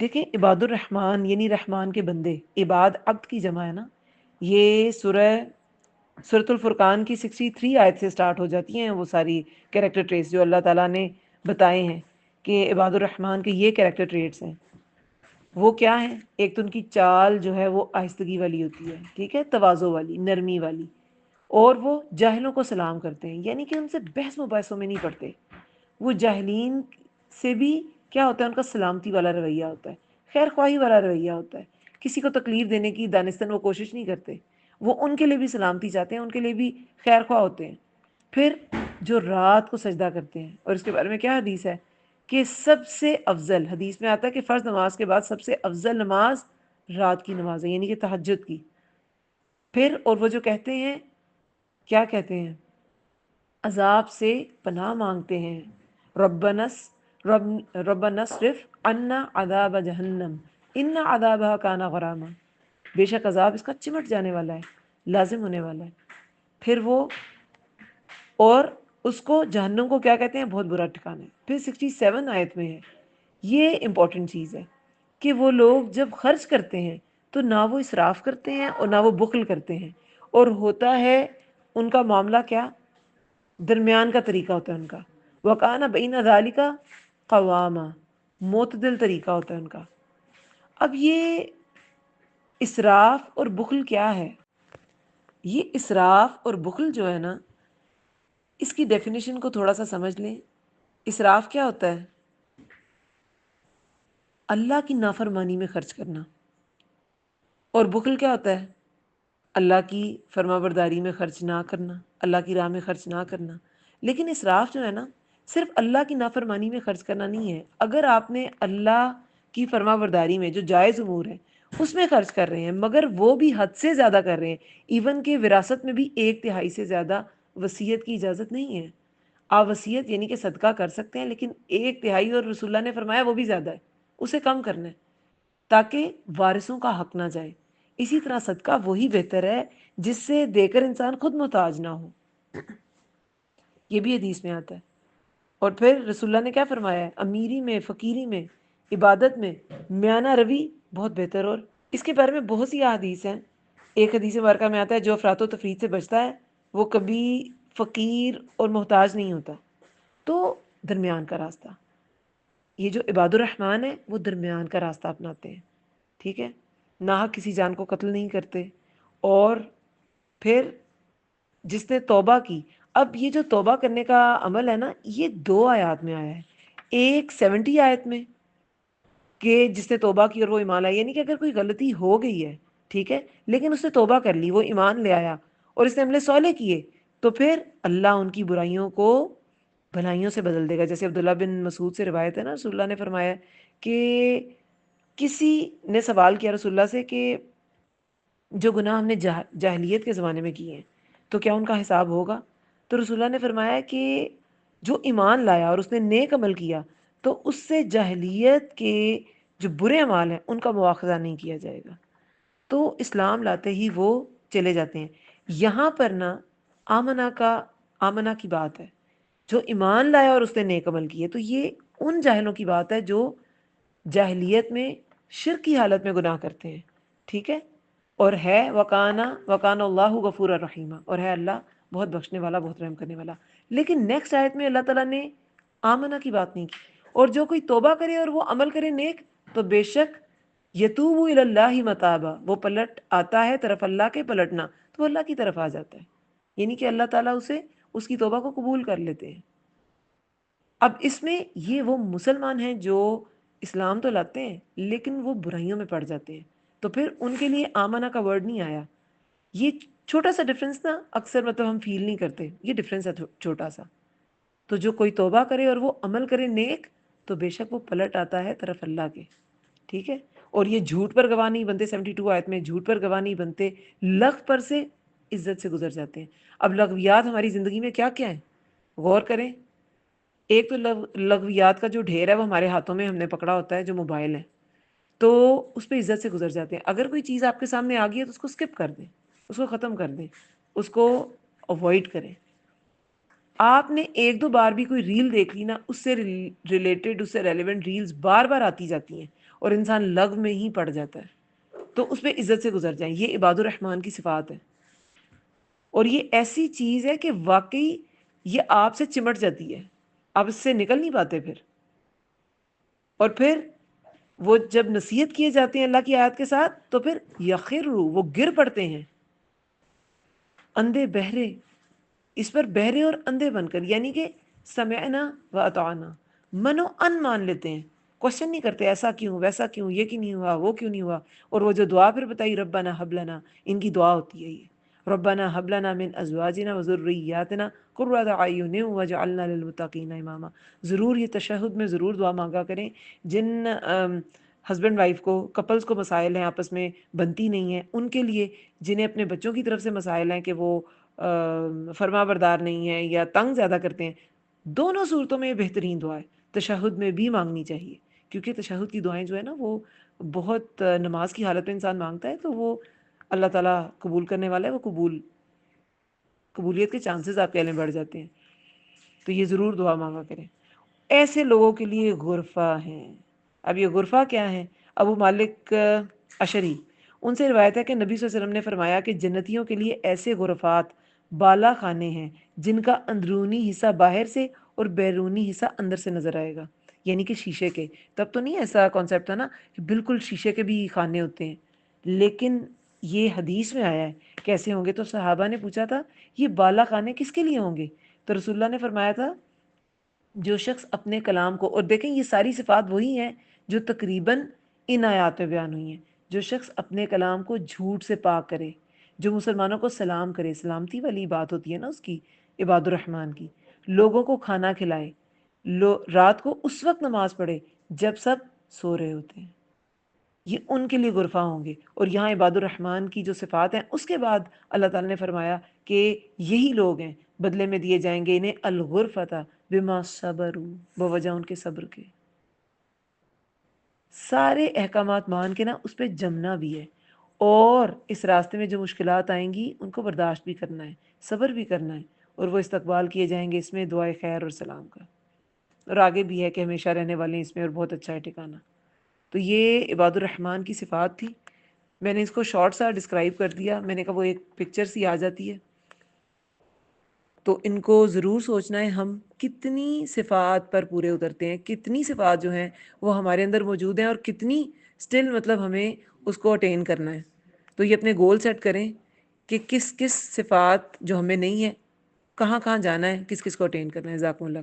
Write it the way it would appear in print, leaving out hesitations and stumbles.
دیکھیں عباد الرحمن یعنی رحمان کے بندے، عباد عبد کی جمع ہے نا. یہ سورۃ الفرقان کی 63 آیت سے سٹارٹ ہو جاتی ہیں وہ ساری کیریکٹر ٹریٹس جو اللہ تعالیٰ نے بتائے ہیں کہ عباد الرحمن کے یہ کیریکٹر ٹریٹس ہیں. وہ کیا ہیں؟ ایک تو ان کی چال جو ہے وہ آہستگی والی ہوتی ہے، ٹھیک ہے، تواضع والی، نرمی والی، اور وہ جاہلوں کو سلام کرتے ہیں، یعنی کہ ان سے بحث مباحثوں میں نہیں پڑتے. وہ جاہلین سے بھی کیا ہوتا ہے، ان کا سلامتی والا رویہ ہوتا ہے، خیر خواہی والا رویہ ہوتا ہے. کسی کو تکلیف دینے کی دانستاً وہ کوشش نہیں کرتے، وہ ان کے لیے بھی سلامتی چاہتے ہیں، ان کے لیے بھی خیر خواہ ہوتے ہیں. پھر جو رات کو سجدہ کرتے ہیں، اور اس کے بارے میں کیا حدیث ہے کہ سب سے افضل، حدیث میں آتا ہے کہ فرض نماز کے بعد سب سے افضل نماز رات کی نماز ہے، یعنی کہ تہجد کی. پھر اور وہ جو کہتے ہیں، کیا کہتے ہیں، عذاب سے پناہ مانگتے ہیں، ربنا اصرف عنا عذاب جہنم ان عذابها کان غراما، بے شک عذاب اس کا چمٹ جانے والا ہے، لازم ہونے والا ہے. پھر وہ اور اس کو جہنم کو کیا کہتے ہیں، بہت برا ٹھکانا ہے. پھر 67 آیت میں ہے، یہ امپورٹنٹ چیز ہے کہ وہ لوگ جب خرچ کرتے ہیں تو نہ وہ اسراف کرتے ہیں اور نہ وہ بخل کرتے ہیں، اور ہوتا ہے ان کا معاملہ کیا، درمیان کا طریقہ ہوتا ہے ان کا. وَقَانَ بَيْنَ ذَلِكَ قَوَامًا، معتدل طریقہ ہوتا ہے ان کا. اب یہ اسراف اور بخل کیا ہے؟ یہ اسراف اور بخل جو ہے نا، اس کی ڈیفینیشن کو تھوڑا سا سمجھ لیں. اسراف کیا ہوتا ہے؟ اللہ کی نافرمانی میں خرچ کرنا. اور بخل کیا ہوتا ہے؟ اللہ کی فرما برداری میں خرچ نہ کرنا، اللہ کی راہ میں خرچ نہ کرنا. لیکن اسراف جو ہے نا، صرف اللہ کی نافرمانی میں خرچ کرنا نہیں ہے. اگر آپ نے اللہ کی فرما برداری میں جو جائز امور ہے اس میں خرچ کر رہے ہیں، مگر وہ بھی حد سے زیادہ کر رہے ہیں، ایون کہ وراثت میں بھی 1/3 سے زیادہ وصیت کی اجازت نہیں ہے. آپ وصیت یعنی کہ صدقہ کر سکتے ہیں، لیکن 1/3، اور رسول اللہ نے فرمایا وہ بھی زیادہ ہے، اسے کم کرنا ہے تاکہ وارثوں کا حق نہ جائے. اسی طرح صدقہ وہی بہتر ہے جس سے دے کر انسان خود محتاج نہ ہو. یہ بھی حدیث میں آتا ہے. اور پھر رسول اللہ نے کیا فرمایا ہے، امیری میں، فقیری میں، عبادت میں میانہ روی بہت بہتر. اور اس کے بارے میں بہت سی احادیث ہیں. ایک حدیث مبارکہ میں آتا ہے جو افراط و تفریط سے بچتا ہے وہ کبھی فقیر اور محتاج نہیں ہوتا. تو درمیان کا راستہ، یہ جو عباد الرحمن ہے وہ درمیان کا راستہ اپناتے ہیں، ٹھیک ہے، نہ کسی جان کو قتل نہیں کرتے. اور پھر جس نے توبہ کی، اب یہ جو توبہ کرنے کا عمل ہے نا، یہ 2 آیات میں آیا ہے. ایک 70 آیت میں کہ جس نے توبہ کی اور وہ ایمان لایا، یعنی کہ اگر کوئی غلطی ہو گئی ہے، ٹھیک ہے، لیکن اس نے توبہ کر لی، وہ ایمان لے آیا اور اس نے عمل صالح کیے، تو پھر اللہ ان کی برائیوں کو بھلائیوں سے بدل دے گا. جیسے عبداللہ بن مسعود سے روایت ہے نا، رسول اللہ نے فرمایا کہ کسی نے سوال کیا رسول اللہ سے کہ جو گناہ ہم نے جاہلیت کے زمانے میں کیے ہیں تو کیا ان کا حساب ہوگا؟ تو رسول اللہ نے فرمایا کہ جو ایمان لایا اور اس نے نیک عمل کیا تو اس سے جاہلیت کے جو برے اعمال ہیں ان کا مواخذہ نہیں کیا جائے گا. تو اسلام لاتے ہی وہ چلے جاتے ہیں. یہاں پر نا آمنا کی بات ہے، جو ایمان لایا اور اس نے نیک عمل کیے، تو یہ ان جاہلوں کی بات ہے جو جاہلیت میں شرک کی حالت میں گناہ کرتے ہیں، ٹھیک ہے. اور ہے وکان اللہ غفور الرحیمہ، اور ہے اللہ بہت بخشنے والا، بہت رحم کرنے والا. لیکن نیکسٹ آیت میں اللہ تعالیٰ نے آمنہ کی بات نہیں کی. اور جو کوئی توبہ کرے اور وہ عمل کرے نیک، تو بے شک یتوب الی اللہ متابا، وہ پلٹ آتا ہے طرف اللہ کے، پلٹنا تو وہ اللہ کی طرف آ جاتا ہے، یعنی کہ اللہ تعالیٰ اسے اس کی توبہ کو قبول کر لیتے ہیں. اب اس میں یہ وہ مسلمان ہیں جو اسلام تو لاتے ہیں لیکن وہ برائیوں میں پڑ جاتے ہیں، تو پھر ان کے لیے آمنہ کا ورڈ نہیں آیا. یہ چھوٹا سا ڈفرنس نا اکثر ہم فیل نہیں کرتے، یہ ڈفرنس ہے چھوٹا سا. تو جو کوئی توبہ کرے اور وہ عمل کرے نیک، تو بے شک وہ پلٹ آتا ہے طرف اللہ کے، ٹھیک ہے. اور یہ جھوٹ پر گواہ نہیں بنتے، 72 آیت میں جھوٹ پر گواہ نہیں بنتے، لغو پر سے عزت سے گزر جاتے ہیں. اب لغویات ہماری زندگی میں کیا کیا ہیں، غور کریں. ایک تو لغویات کا جو ڈھیر ہے وہ ہمارے ہاتھوں میں ہم نے پکڑا ہوتا ہے، جو موبائل ہے، تو اس پہ عزت سے گزر جاتے ہیں. اگر کوئی چیز آپ کے سامنے آ گئی ہے تو اس کو سکپ کر دیں، اس کو ختم کر دیں، اس کو اوائڈ کریں. آپ نے 1-2 بار بھی کوئی ریل دیکھ لی نا، اس سے ریلیٹڈ، اس سے ریلیونٹ ریلز بار بار آتی جاتی ہیں، اور انسان لغو میں ہی پڑ جاتا ہے، تو اس پہ عزت سے گزر جائیں. یہ عباد الرحمن کی صفات ہے، اور یہ ایسی چیز ہے کہ واقعی یہ آپ سے چمٹ جاتی ہے، آپ اس سے نکل نہیں پاتے پھر. اور پھر وہ جب نصیحت کیے جاتے ہیں اللہ کی آیات کے ساتھ تو پھر یخروا، وہ گر پڑتے ہیں اندھے بہرے، اس پر بہرے اور اندھے بن کر، یعنی کہ سمعنا و اطعنا، منو ان مان لیتے ہیں، کوشچن نہیں کرتے ایسا کیوں ویسا کیوں، یہ کیوں نہیں ہوا وہ کیوں نہیں ہوا. اور وہ جو دعا پھر بتائی ربنا حب لنا، ان کی دعا ہوتی ہے یہ ربنا حب لنا من ازواجنا وذریاتنا قرۃ اعین واجعلنا للمتقین اماما. ضرور یہ تشہد میں ضرور دعا مانگا کریں. جن ہسبینڈ وائف کو، کپلز کو مسائل ہیں آپس میں بنتی نہیں ہیں، ان کے لیے، جنہیں اپنے بچوں کی طرف سے مسائل ہیں کہ وہ فرما بردار نہیں ہیں یا تنگ زیادہ کرتے ہیں، دونوں صورتوں میں بہترین دعا ہے. تشہد میں بھی مانگنی چاہیے، کیونکہ تشہد کی دعائیں جو ہے نا وہ بہت، نماز کی حالت میں انسان مانگتا ہے تو وہ اللہ تعالیٰ قبول کرنے والا ہے، وہ قبولیت کے چانسز آپ کے لیے بڑھ جاتے ہیں. تو یہ ضرور دعا مانگا کریں. ایسے لوگوں کے لیے غرفہ ہیں. اب یہ غرفہ کیا ہے؟ ابو مالک اشعری، ان سے روایت ہے کہ نبی صلی اللہ علیہ وسلم نے فرمایا کہ جنتیوں کے لیے ایسے غرفات، بالا خانے ہیں جن کا اندرونی حصہ باہر سے اور بیرونی حصہ اندر سے نظر آئے گا، یعنی کہ شیشے کے. تب تو نہیں ایسا کانسیپٹ تھا نا کہ بالکل شیشے کے بھی خانے ہوتے ہیں، لیکن یہ حدیث میں آیا ہے کیسے ہوں گے. تو صحابہ نے پوچھا تھا یہ بالا خانے کس کے لیے ہوں گے؟ تو رسول اللہ نے فرمایا تھا جو شخص اپنے کلام کو، اور دیکھیں یہ ساری صفات وہی ہیں جو تقریباً ان آیات میں بیان ہوئی ہیں، جو شخص اپنے کلام کو جھوٹ سے پاک کرے، جو مسلمانوں کو سلام کرے، سلامتی والی بات ہوتی ہے نا اس کی، عباد الرحمن کی، لوگوں کو کھانا کھلائے، رات کو اس وقت نماز پڑھے جب سب سو رہے ہوتے ہیں، یہ ان کے لیے غرفہ ہوں گے. اور یہاں عباد الرحمن کی جو صفات ہیں اس کے بعد اللہ تعالیٰ نے فرمایا کہ یہی لوگ ہیں، بدلے میں دیے جائیں گے انہیں الغرفۃ بما صبروا، بوجہ ان کے صبر کے. سارے احکامات مان کے نا اس پہ جمنا بھی ہے، اور اس راستے میں جو مشکلات آئیں گی ان کو برداشت بھی کرنا ہے، صبر بھی کرنا ہے، اور وہ استقبال کیے جائیں گے اس میں دعائے خیر اور سلام کا. اور آگے بھی ہے کہ ہمیشہ رہنے والے ہیں اس میں، اور بہت اچھا ہے ٹھکانہ. تو یہ عباد الرحمن کی صفات تھی. میں نے اس کو شارٹ سا ڈسکرائب کر دیا، میں نے کہا وہ ایک پکچر سی آ جاتی ہے. تو ان کو ضرور سوچنا ہے ہم کتنی صفات پر پورے اترتے ہیں، کتنی صفات جو ہیں وہ ہمارے اندر موجود ہیں، اور کتنی سٹل مطلب ہمیں اس کو اٹین کرنا ہے. تو یہ اپنے گول سیٹ کریں کہ کس کس صفات جو ہمیں نہیں ہے، کہاں کہاں جانا ہے، کس کس کو اٹین کرنا ہے. جزاکم اللہ خیر.